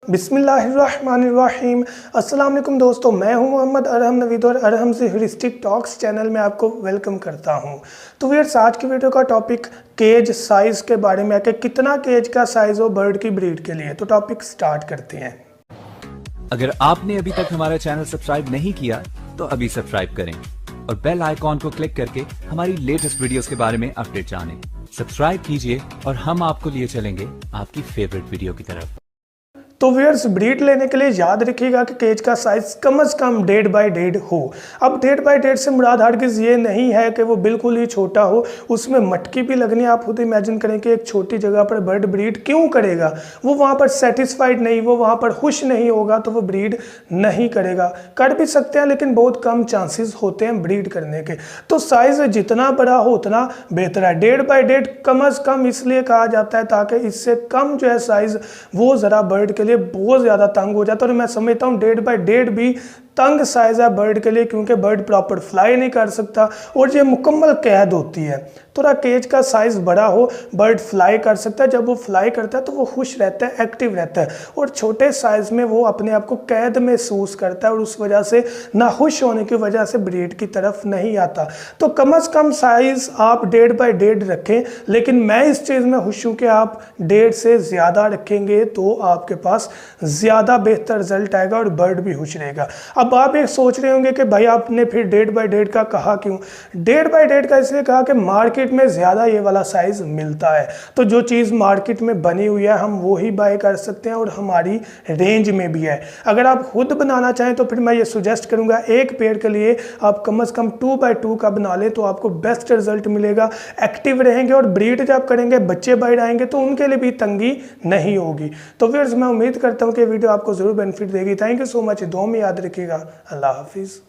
बिस्मिल्लाहिर्रहमानिर्रहीम। अस्सलाम वालेकुम दोस्तों, मैं हूं मोहम्मद अरहम नवीद और अरहम से हॉलिस्टिक टॉक्स चैनल में आपको वेलकम करता हूं। तो व्यूअर्स, आज की वीडियो का टॉपिक केज साइज़ के बारे में है कि कितना केज का साइज़ हो बर्ड की ब्रीड के लिए। तो टॉपिक स्टार्ट करते हैं। अगर आपने अभी तक हमारा चैनल सब्सक्राइब नहीं किया तो अभी सब्सक्राइब करें और बेल आइकॉन को क्लिक करके हमारी लेटेस्ट वीडियोस के बारे में अपडेट जानें। सब्सक्राइब कीजिए और हम आपको लिए चलेंगे आपकी फेवरेट वीडियो की तरफ। तो व्यूअर्स, ब्रीड लेने के लिए याद रखिएगा कि केज का साइज़ कम से कम 1.5 बाई 1.5 हो। अब 1.5 बाई 1.5 से मुराद हरगिज़ ये नहीं है कि वो बिल्कुल ही छोटा हो, उसमें मटकी भी लगनी है। आप खुद इमेजिन करें कि एक छोटी जगह पर बर्ड ब्रीड क्यों करेगा। वो वहाँ पर सेटिस्फाइड नहीं, वो वहाँ पर खुश नहीं होगा तो वो ब्रीड नहीं करेगा। कर भी सकते हैं लेकिन बहुत कम चांसेस होते हैं ब्रीड करने के। तो साइज़ जितना बड़ा हो उतना बेहतर है। 1.5 बाई 1.5 कम से कम इसलिए कहा जाता है ताकि इससे कम जो है साइज़ वो ज़रा बर्ड के लिए बहुत ज़्यादा तंग हो जाता है। और मैं समझता हूँ 1.5 बाई 1.5 भी तंग साइज़ है बर्ड के लिए, क्योंकि बर्ड प्रॉपर फ्लाई नहीं कर सकता और ये मुकम्मल कैद होती है। थोड़ा केज का साइज़ बड़ा हो, बर्ड फ्लाई कर सकता है। जब वो फ्लाई करता है तो वो खुश रहता है, एक्टिव रहता है। और छोटे साइज़ में वो अपने आप को कैद महसूस करता है और उस वजह से नाखुश होने की वजह से ब्रीड की तरफ नहीं आता। तो कम से कम साइज़ आप 1.5 बाई 1.5 रखें, लेकिन मैं इस चीज़ में खुश हूँ कि आप 1.5 से ज़्यादा रखेंगे तो आपके पास ज़्यादा बेहतर रिजल्ट आएगा और बर्ड भी खुश रहेगा। अब आप एक सोच रहे होंगे कि भाई आपने फिर 1.5 बाई 1.5 का कहा क्यों। 1.5 बाई 1.5 का इसलिए कहा कि मार्केट में ज़्यादा ये वाला साइज़ मिलता है। तो जो चीज़ मार्केट में बनी हुई है हम वो ही बाय कर सकते हैं और हमारी रेंज में भी है। अगर आप खुद बनाना चाहें तो फिर मैं ये सुजेस्ट करूँगा एक पेड़ के लिए आप कम से कम 2 बाई 2 का बना लें तो आपको बेस्ट रिजल्ट मिलेगा। एक्टिव रहेंगे और ब्रीड जब करेंगे बच्चे बाहर आएंगे तो उनके लिए भी तंगी नहीं होगी। तो फिर मैं उम्मीद करता हूँ कि वीडियो आपको ज़रूर बेनिफिट देगी। Thank you so much. दुआ में याद रखिएगा। अल्लाह हाफिज़।